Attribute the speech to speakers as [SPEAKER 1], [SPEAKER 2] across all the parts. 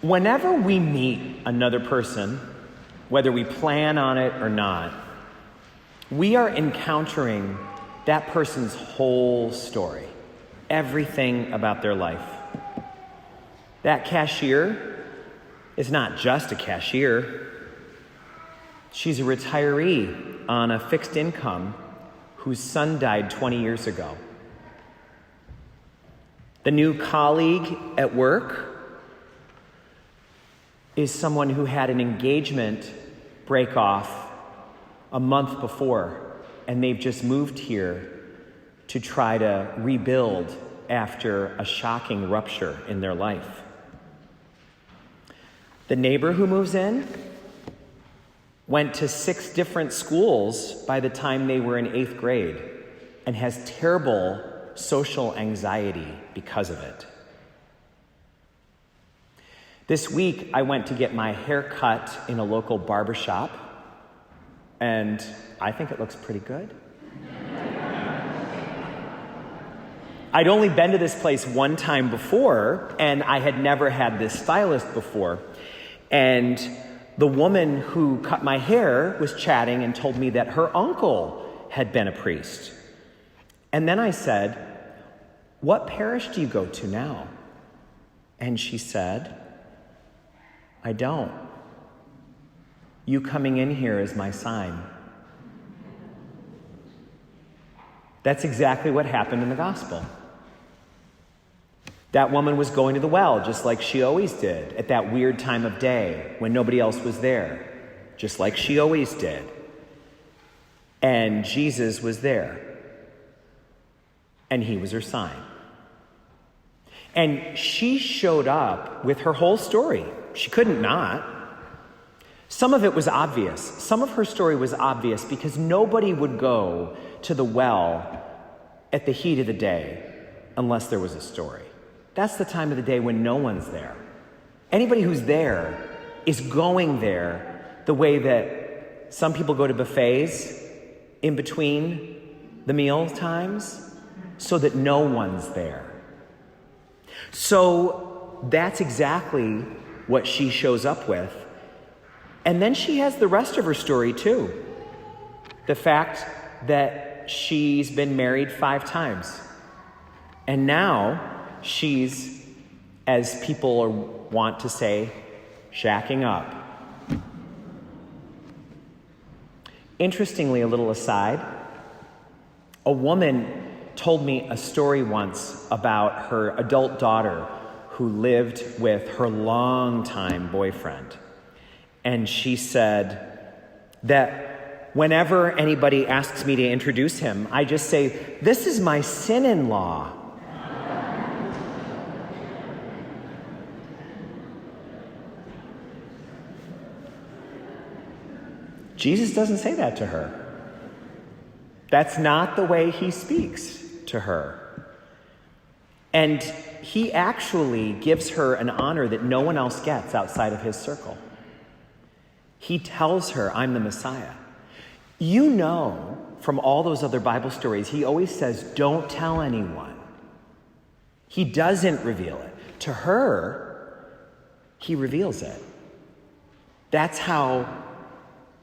[SPEAKER 1] Whenever we meet another person, whether we plan on it or not, we are encountering that person's whole story, everything about their life. That cashier is not just a cashier. She's a retiree on a fixed income whose son died 20 years ago. The new colleague at work is someone who had an engagement break off a month before, and they've just moved here to try to rebuild after a shocking rupture in their life. The neighbor who moves in went to 6 different schools by the time they were in 8th grade and has terrible social anxiety because of it. This week, I went to get my hair cut in a local barbershop, and I think it looks pretty good. I'd only been to this place one time before, and I had never had this stylist before. And the woman who cut my hair was chatting and told me that her uncle had been a priest. And then I said, "What parish do you go to now?" And she said, "I don't. You coming in here is my sign." That's exactly what happened in the gospel. That woman was going to the well just like she always did at that weird time of day when nobody else was there, just like she always did. And Jesus was there. And he was her sign. And she showed up with her whole story. She couldn't not. Some of it was obvious. Some of her story was obvious because nobody would go to the well at the heat of the day unless there was a story. That's the time of the day when no one's there. Anybody who's there is going there the way that some people go to buffets in between the meal times so that no one's there. So that's exactly what she shows up with. And then she has the rest of her story too. The fact that she's been married 5 times. And now she's, as people want to say, shacking up. Interestingly, a little aside, a woman told me a story once about her adult daughter who lived with her longtime boyfriend. And she said that whenever anybody asks me to introduce him, I just say, "This is my sin-in-law." Jesus doesn't say that to her. That's not the way he speaks to her. And he actually gives her an honor that no one else gets outside of his circle. He tells her, "I'm the Messiah." You know from all those other Bible stories, he always says, "Don't tell anyone." He doesn't reveal it. To her, he reveals it. That's how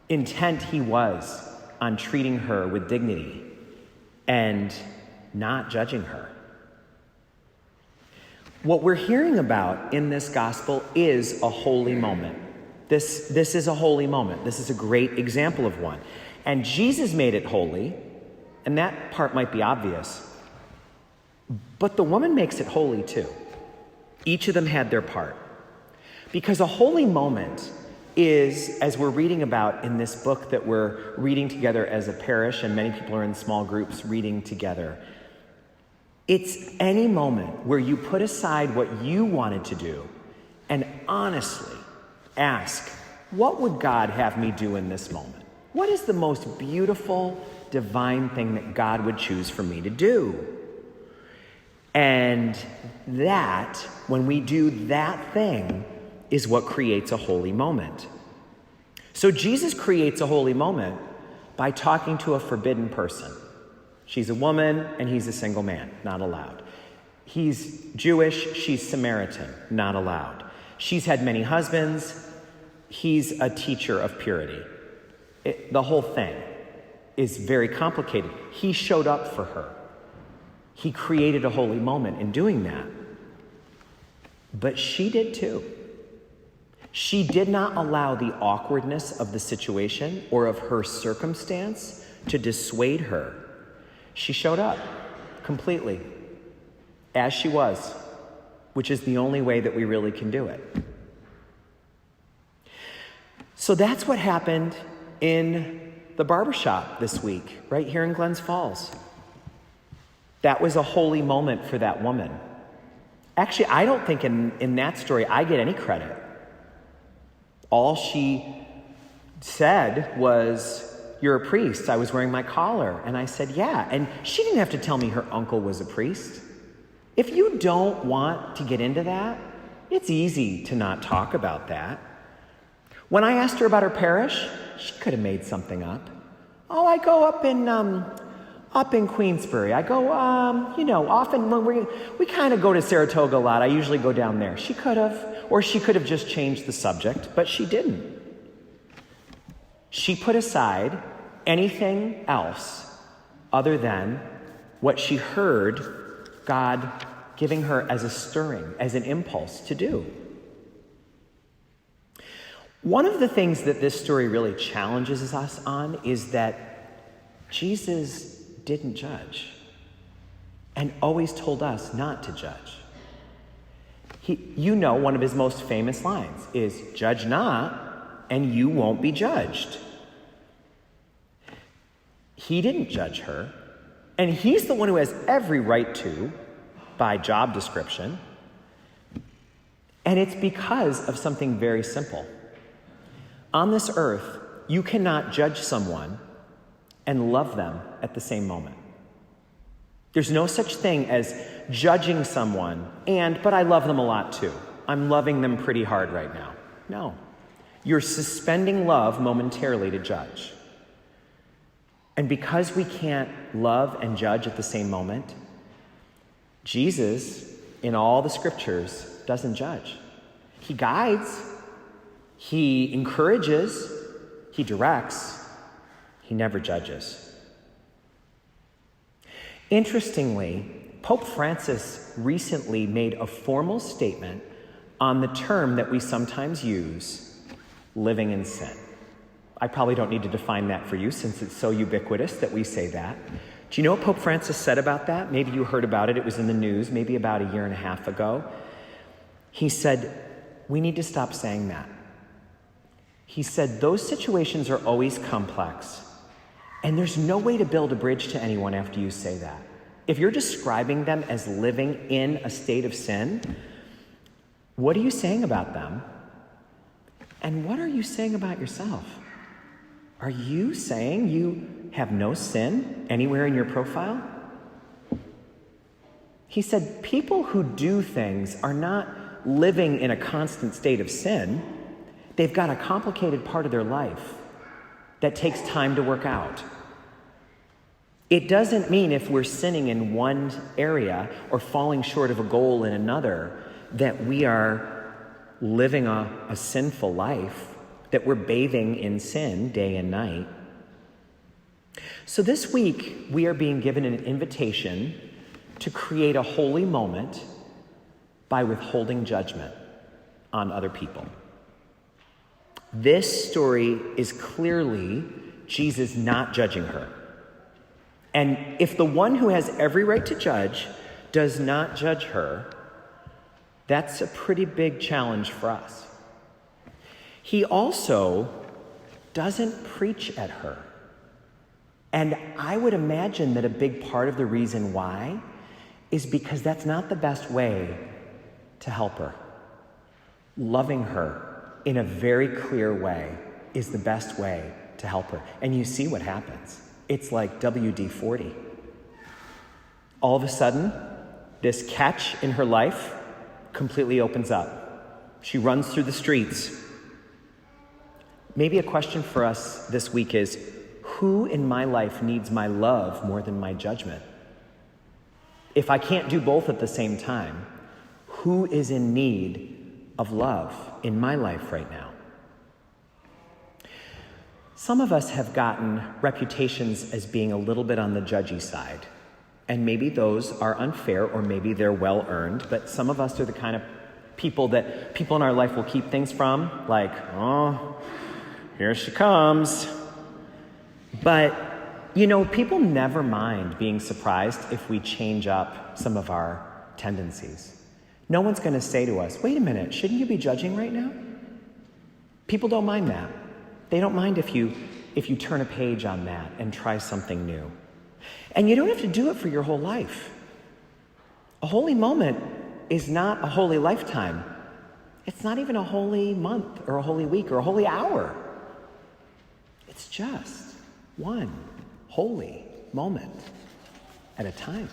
[SPEAKER 1] intent he was on treating her with dignity and not judging her. What we're hearing about in this gospel is a holy moment. This is a holy moment. This is a great example of one. And Jesus made it holy, and that part might be obvious. But the woman makes it holy too. Each of them had their part. Because a holy moment is, as we're reading about in this book that we're reading together as a parish, and many people are in small groups reading together, it's any moment where you put aside what you wanted to do and honestly ask, what would God have me do in this moment? What is the most beautiful, divine thing that God would choose for me to do? And that, when we do that thing, is what creates a holy moment. So Jesus creates a holy moment by talking to a forbidden person. She's a woman and he's a single man, not allowed. He's Jewish, she's Samaritan, not allowed. She's had many husbands. He's a teacher of purity. The whole thing is very complicated. He showed up for her. He created a holy moment in doing that. But she did too. She did not allow the awkwardness of the situation or of her circumstance to dissuade her. She showed up completely as she was, which is the only way that we really can do it. So that's what happened in the barbershop this week, right here in Glens Falls. That was a holy moment for that woman. Actually, I don't think in that story I get any credit. All she said was, "You're a priest." I was wearing my collar. And I said, "Yeah." And she didn't have to tell me her uncle was a priest. If you don't want to get into that, it's easy to not talk about that. When I asked her about her parish, she could have made something up. "Oh, I go up in Queensbury. I go, often when we kind of go to Saratoga a lot. I usually go down there." She could have, or she could have just changed the subject, but she didn't. She put aside anything else other than what she heard God giving her as a stirring, as an impulse to do. One of the things that this story really challenges us on is that Jesus didn't judge and always told us not to judge. One of his most famous lines is, "Judge not, and you won't be judged." He didn't judge her, and he's the one who has every right to, by job description. And it's because of something very simple. On this earth, you cannot judge someone and love them at the same moment. There's no such thing as judging someone but I love them a lot too. I'm loving them pretty hard right now. No. You're suspending love momentarily to judge. And because we can't love and judge at the same moment, Jesus, in all the scriptures, doesn't judge. He guides, he encourages, he directs, he never judges. Interestingly, Pope Francis recently made a formal statement on the term that we sometimes use, living in sin. I probably don't need to define that for you since it's so ubiquitous that we say that. Do you know what Pope Francis said about that? Maybe you heard about it. It was in the news maybe about a year and a half ago. He said, we need to stop saying that. He said, those situations are always complex, and there's no way to build a bridge to anyone after you say that. If you're describing them as living in a state of sin, what are you saying about them? And what are you saying about yourself? Are you saying you have no sin anywhere in your profile? He said, people who do things are not living in a constant state of sin. They've got a complicated part of their life that takes time to work out. It doesn't mean if we're sinning in one area or falling short of a goal in another that we are living a sinful life, that we're bathing in sin day and night. So this week, we are being given an invitation to create a holy moment by withholding judgment on other people. This story is clearly Jesus not judging her. And if the one who has every right to judge does not judge her, that's a pretty big challenge for us. He also doesn't preach at her. And I would imagine that a big part of the reason why is because that's not the best way to help her. Loving her in a very clear way is the best way to help her. And you see what happens. It's like WD-40. All of a sudden, this catch in her life completely opens up. She runs through the streets. Maybe a question for us this week is, who in my life needs my love more than my judgment? If I can't do both at the same time, who is in need of love in my life right now. Some of us have gotten reputations as being a little bit on the judgy side, and maybe those are unfair or maybe they're well-earned, but some of us are the kind of people that people in our life will keep things from, like, oh, here she comes. But, people never mind being surprised if we change up some of our tendencies. No one's going to say to us, wait a minute, shouldn't you be judging right now? People don't mind that. They don't mind if you turn a page on that and try something new. And you don't have to do it for your whole life. A holy moment is not a holy lifetime. It's not even a holy month or a holy week or a holy hour. It's just one holy moment at a time.